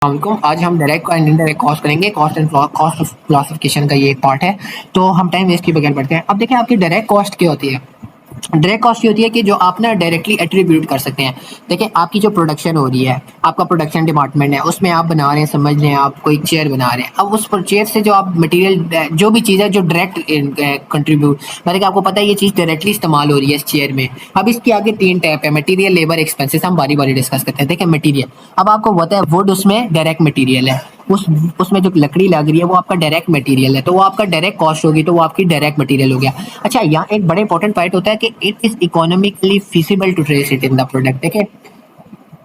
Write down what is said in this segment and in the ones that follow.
वालेकुम। आज हम डायरेक्ट एंड इनडायरेक्ट कॉस्ट करेंगे। Cost and cost of classification का ये एक पार्ट है। तो हम टाइम वेस्ट के बगैर बढ़ते हैं। अब देखिए आपकी डायरेक्ट कॉस्ट क्या होती है। डायरेक्ट कॉस्ट ये होती है कि जो आप ना डायरेक्टली एट्रीब्यूट कर सकते हैं। देखिए आपकी जो प्रोडक्शन हो रही है, आपका प्रोडक्शन डिपार्टमेंट है, उसमें आप बना रहे हैं, समझ लें आप कोई चेयर बना रहे हैं। अब उस पर चेयर से जो आप मटेरियल, जो भी चीज़ है जो डायरेक्ट कंट्रीब्यूट, मतलब कि आपको पता है ये चीज़ डायरेक्टली इस्तेमाल हो रही है इस चेयर में। अब इसके आगे तीन टाइप है, मटीरियल, लेबर, एक्सपेंसेस। हम बारी बारी डिस्कस करते हैं। देखिए मटीरियल, अब आपको पता है वुड उसमें डायरेक्ट मटीरियल है। उस उसमें जो लकड़ी लग रही है वो आपका डायरेक्ट मटेरियल है, तो वो आपका डायरेक्ट कॉस्ट होगी, तो वो आपकी डायरेक्ट मटेरियल हो गया। अच्छा, यहाँ एक बड़ा इंपॉर्टेंट पॉइंट होता है कि it is economically feasible to trace it in the product. देखिए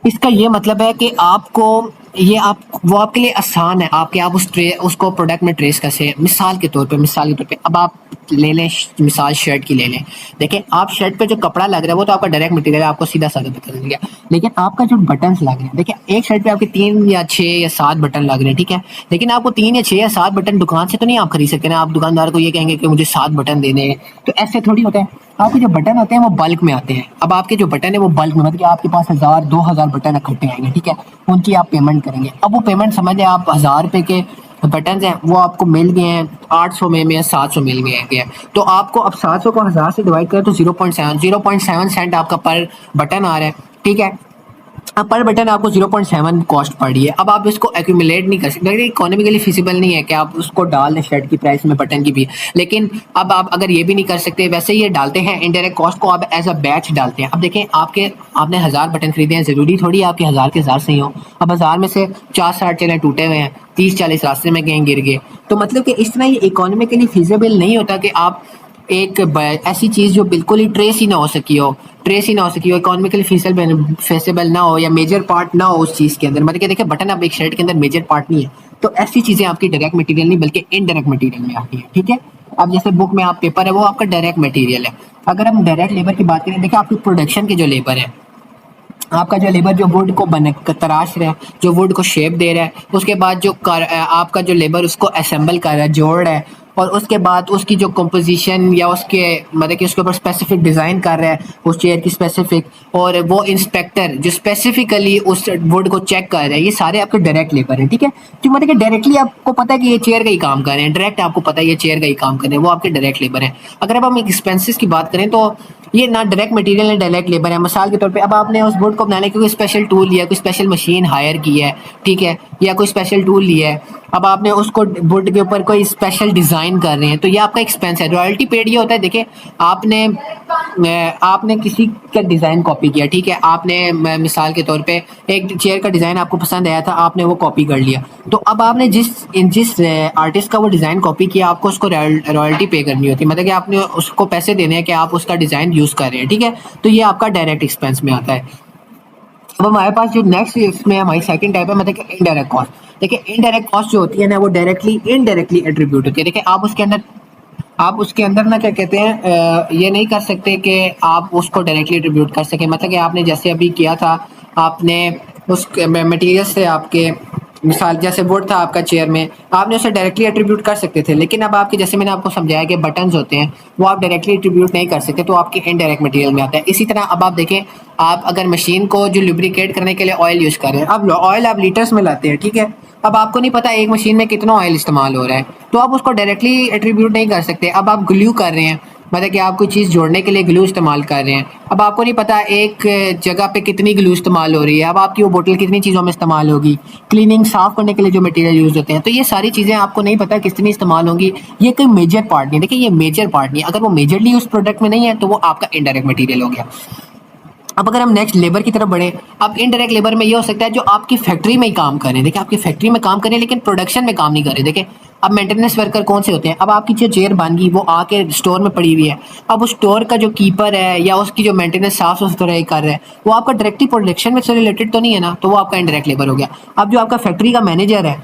इसका ये मतलब है कि आपको ये आप वो आपके लिए आसान है आपके आप उसको प्रोडक्ट में ट्रेस कैसे। मिसाल के तौर पे अब आप ले लें मिसाल शर्ट की ले लें। देखिए आप शर्ट पे जो कपड़ा लग रहा है वो तो आपका डायरेक्ट मटेरियल है, आपको सीधा साधा पता चल गया। लेकिन आपका जो बटन्स लग रहे हैं, देखिए एक शर्ट पे आपके 3 या 6 या 7 बटन लग रहे हैं, ठीक है। लेकिन आपको 3 या 6 या 7 बटन दुकान से तो नहीं आप खरीद सकते ना। आप दुकानदार को ये कहेंगे कि मुझे 7 बटन देने हैं, तो ऐसे थोड़ी होता है। आपके जो बटन होते हैं वो बल्क में आते हैं। अब आपके जो बटन है वो बल्क में, मतलब कि आपके पास 1000-2000 बटन इकट्ठे आएंगे, ठीक है। उनकी आप पेमेंट करेंगे। अब वो पेमेंट समझ लें आप 1000 रुपए के बटन हैं, वो आपको मिल गए हैं 800 में या 700 मिल गए हैं। तो आपको अब 700 को 1000 से डिवाइड करें तो 0.7 सेंट आपका पर बटन आ रहा है, ठीक है। अब पर बटन आपको 0.7 कॉस्ट पड़ रही है। अब आप इसको एक्यूमुलेट नहीं कर सकते, इकोनॉमिकली फिजिबल नहीं है कि आप उसको डाल दें शर्ट की प्राइस में, बटन की भी। लेकिन अब आप अगर ये भी नहीं कर सकते, वैसे ही ये डालते हैं इनडायरेक्ट कॉस्ट को आप एज अ बैच डालते हैं। अब देखें आपने 1000 बटन खरीदे हैं, ज़रूरी थोड़ी आपके 1000 के 1000 सही हो। अब 1000 में से 4-60 चले टूटे हुए हैं, 30-40 रास्ते में गए गिर गए। तो मतलब कि इस तरह ये इकोनॉमिकली फिजिबल नहीं होता कि आप एक ऐसी चीज़ जो बिल्कुल ही ट्रेस ही ना हो सकी हो, इकोनॉमिकली फेसिबल ना हो, या मेजर पार्ट ना हो उस चीज़ के अंदर। मतलब कि देखिए बटन अब एक शर्ट के अंदर मेजर पार्ट नहीं है, तो ऐसी चीज़ें आपकी डायरेक्ट मटेरियल नहीं बल्कि इनडायरेक्ट मटेरियल में आती है, ठीक है। अब जैसे बुक में आप पेपर है वो आपका डायरेक्ट मटेरियल है। अगर हम डायरेक्ट लेबर की बात करें, देखिए आपकी प्रोडक्शन के जो लेबर है, आपका जो लेबर जो वुड को तराश रहा है, जो वुड को शेप दे रहा है, उसके बाद आपका जो लेबर उसको असेंबल कर रहा है, जोड़ रहा है, और उसके बाद उसकी जो कंपोजिशन या उसके मतलब कि उसके ऊपर स्पेसिफिक डिज़ाइन कर रहा है उस चेयर की स्पेसिफिक, और वो इंस्पेक्टर जो स्पेसिफिकली उस वुड को चेक कर रहा है, ये सारे आपके डायरेक्ट लेबर हैं, ठीक है। जो मतलब कि डायरेक्टली आपको पता है कि ये चेयर का ही काम कर रहे हैं, डायरेक्ट आपको पता है ये चेयर का ही काम कर रहे हैं, वो आपके डायरेक्ट लेबर हैं। अगर अब हम एक्सपेंसेस की बात करें तो ये ना डायरेक्ट मटेरियल ना डायरेक्ट लेबर है। मिसाल के तौर पे अब आपने उस बोर्ड को बनाने के कोई स्पेशल टूल लिया, कोई स्पेशल मशीन हायर की है, ठीक है, या कोई स्पेशल टूल लिया है। अब आपने उसको बोर्ड के ऊपर कोई स्पेशल डिज़ाइन कर रहे हैं, तो ये आपका एक्सपेंस है। रॉयल्टी पेड ये होता है, देखिए आपने आपने किसी का डिज़ाइन कॉपी किया, ठीक है। आपने मिसाल के तौर पे एक चेयर का डिज़ाइन आपको पसंद आया था, आपने वो कॉपी कर लिया। तो अब आपने जिस आर्टिस्ट का वो डिज़ाइन कॉपी किया, आपको उसको रॉयल्टी पे करनी होती है, मतलब कि आपने उसको पैसे देने हैं कि आप उसका डिज़ाइन यूज़ कर रहे हैं, ठीक है। तो ये आपका डायरेक्ट एक्सपेंस में आता है। अब हमारे पास जो नेक्स्ट इसमें हमारी सेकंड टाइप है, मतलब कि इनडायरेक्ट कॉस्ट। देखिए इनडायरेक्ट कॉस्ट जो होती है ना वो डायरेक्टली इनडायरेक्टली एट्रीब्यूट होती है। देखिए आप उसके अंदर ना क्या कहते हैं, ये नहीं कर सकते कि आप उसको डायरेक्टली एट्रीब्यूट कर सकें। मतलब कि आपने जैसे अभी किया था, आपने उस मटेरियल से आपके मिसाल जैसे वुड था आपका चेयर में, आपने उसे डायरेक्टली एट्रीब्यूट कर सकते थे। लेकिन अब आपके जैसे मैंने आपको समझाया कि बटन्स होते हैं वो आप डायरेक्टली एट्रीब्यूट नहीं कर सकते, तो आपके इनडायरेक्ट मटेरियल में आता है। इसी तरह अब आप देखें, आप अगर मशीन को जो लुब्रिकेट करने के लिए ऑयल यूज़ कर रहे हैं, अब ऑयल आप लीटर्स में लाते हैं, ठीक है। अब आपको नहीं पता एक मशीन में कितना ऑयल इस्तेमाल हो रहा है, तो आप उसको डायरेक्टली एट्रीब्यूट नहीं कर सकते। अब आप ग्लू कर रहे हैं, मतलब कि आप कोई चीज़ जोड़ने के लिए ग्लू इस्तेमाल कर रहे हैं। अब आपको नहीं पता एक जगह पे कितनी ग्लू इस्तेमाल हो रही है, अब आपकी वो बोतल कितनी चीज़ों में इस्तेमाल होगी, क्लीनिंग साफ करने के लिए जो मटेरियल यूज़ होते हैं, तो ये सारी चीज़ें आपको नहीं पता कितनी इस्तेमाल होंगी। ये कोई मेजर पार्ट नहीं, देखिए ये मेजर पार्ट नहीं है। अगर वो मेजरली उस प्रोडक्ट में नहीं है तो वो आपका इनडायरेक्ट मटेरियल हो गया। अब अगर हम नेक्स्ट लेबर की तरफ बढ़े, अब इनडायरेक्ट लेबर में ये हो सकता है जो आपकी फैक्ट्री में ही काम करें। देखिए आपकी फैक्ट्री में काम करें लेकिन प्रोडक्शन में काम नहीं करें। देखिए अब मेंटेनेंस वर्कर कौन से होते हैं, अब आपकी जो चेयर बन गई वो आके स्टोर में पड़ी हुई है, अब उस स्टोर का जो कीपर है या उसकी जो मेंटेनेंस साफ सुथराई कर रहा है वो आपका डायरेक्टली प्रोडक्शन में से रिलेटेड तो नहीं है ना, तो वो आपका इनडायरेक्ट लेबर हो गया। अब जो आपका फैक्ट्री का मैनेजर है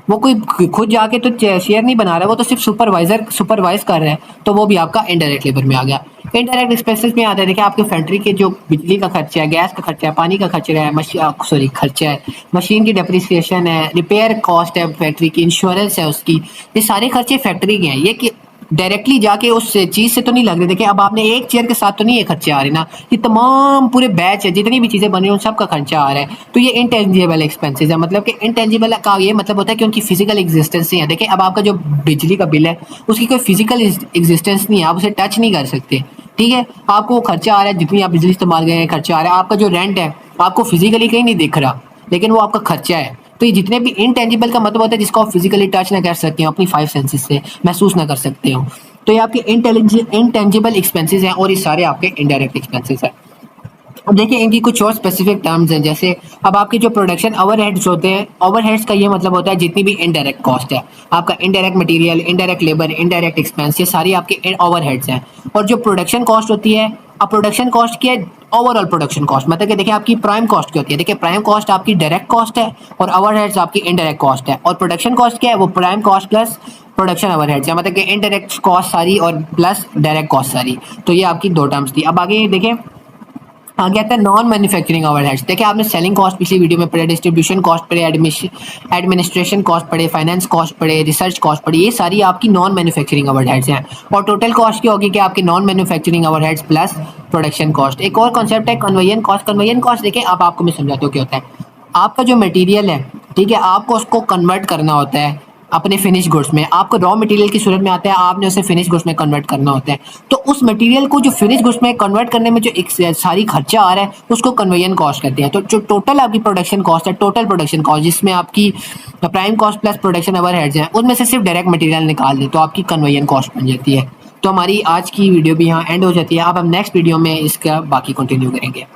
वो कोई खुद जाके तो शेयर नहीं बना रहा है, वो तो सिर्फ सुपरवाइज कर रहा है, तो वो भी आपका इनडायरेक्ट लेबर में आ गया। इनडायरेक्ट एक्सपेंसेस में आता है, देखिए आपके फैक्ट्री के जो बिजली का खर्चा है, गैस का खर्चा है, पानी का खर्चा है, खर्चा है, मशीन की डेप्रिसिएशन है, रिपेयर कॉस्ट है फैक्ट्री की, इंश्योरेंस है उसकी, ये सारे खर्चे फैक्ट्री के हैं। ये कि डायरेक्टली जाके उस चीज़ से तो नहीं लग रहे। देखिए अब आपने एक चेयर के साथ तो नहीं ये खर्चे आ रहे ना, ये तमाम पूरे बैच है, जितनी भी चीज़ें बन रही हैं उन सब का खर्चा आ रहा है। तो ये इंटेंजिबल एक्सपेंसेस है, मतलब कि इंटेंजिबल का ये मतलब होता है कि उनकी फिजिकल एग्जिस्टेंस नहीं है। देखिए अब आपका जो बिजली का बिल है उसकी कोई फिजिकल एग्जिस्टेंस नहीं है, आप उसे टच नहीं कर सकते, ठीक है। आपको वो खर्चा आ रहा है, जितनी आप बिजली इस्तेमाल कर रहे हैं खर्चा आ रहा है। आपका जो रेंट है आपको फिजिकली कहीं नहीं दिख रहा, लेकिन वो आपका खर्चा है। तो ये जितने भी इनटेंजिबल का मतलब होता है जिसको आप फिजिकली टच ना कर सकते हो, अपनी 5 सेंसेस से महसूस ना कर सकते हो, तो ये आपके इंटेंजिबल एक्सपेंसेस हैं और ये सारे आपके इनडायरेक्ट एक्सपेंसेस हैं। अब देखिए इनकी कुछ और स्पेसिफिक टर्म्स हैं, जैसे अब आपके जो प्रोडक्शन ओवरहेड्स होते हैं, ओवरहेड्स का ये मतलब होता है जितनी भी इनडायरेक्ट कॉस्ट है, आपका indirect material, indirect labour, indirect expense, ये सारी आपके ओवरहेड्स हैं। और जो प्रोडक्शन कॉस्ट होती है, अब प्रोडक्शन कॉस्ट की है ओवरऑल प्रोडक्शन कॉस्ट, मतलब कि देखिए आपकी प्राइम कॉस्ट क्या होती है। देखिए प्राइम कॉस्ट आपकी डायरेक्ट कॉस्ट है और ओवरहेड्स आपकी इनडायरेक्ट कॉस्ट है। और प्रोडक्शन कॉस्ट क्या है, वो prime cost plus production overheads है, मतलब कि इनडायरेक्ट कॉस्ट सारी और प्लस डायरेक्ट कॉस्ट सारी। तो ये आपकी दो टर्म्स थी। अब आगे देखिए आगे आता है नॉन मैन्युफैक्चरिंग ओवरहेड्स। देखिए आपने सेलिंग कॉस्ट पिछली वीडियो में पढ़े, डिस्ट्रीब्यूशन कॉस्ट पढ़े, एडमिनिस्ट्रेशन कॉस्ट पढ़े, फाइनेंस कॉस्ट पढ़े, रिसर्च कॉस्ट पढ़े, ये सारी आपकी नॉन मैन्युफैक्चरिंग ओवरहेड्स हैं। और टोटल कॉस्ट की होगी कि आपकी non manufacturing overheads plus production cost. एक और कॉन्सेप्ट है कन्वेयन कॉस्ट। कन्वेयन कॉस्ट देखिए अब आपको मैं समझाता हूँ क्या होता है। आपका जो मटेरियल है, ठीक है, आपको उसको कन्वर्ट करना होता है अपने फिनिश गुड्स में। आपको रॉ मटेरियल की सूरत में आता है, आपने उसे फिनिश गुड्स में कन्वर्ट करना होता है। तो उस मटेरियल को जो फिनिश गुड्स में कन्वर्ट करने में जो एक सारी खर्चा आ रहा है उसको कन्वेयन कॉस्ट कहते हैं। तो जो टोटल आपकी प्रोडक्शन कॉस्ट है, टोटल प्रोडक्शन कॉस्ट जिसमें आपकी prime cost plus production overheads हैं, उनमें से सिर्फ डायरेक्ट मटेरियल निकाल दें तो आपकी कन्वेयन कॉस्ट बन जाती है। तो हमारी आज की वीडियो भी यहाँ एंड हो जाती है। अब हम नेक्स्ट वीडियो में इसका बाकी कंटिन्यू करेंगे।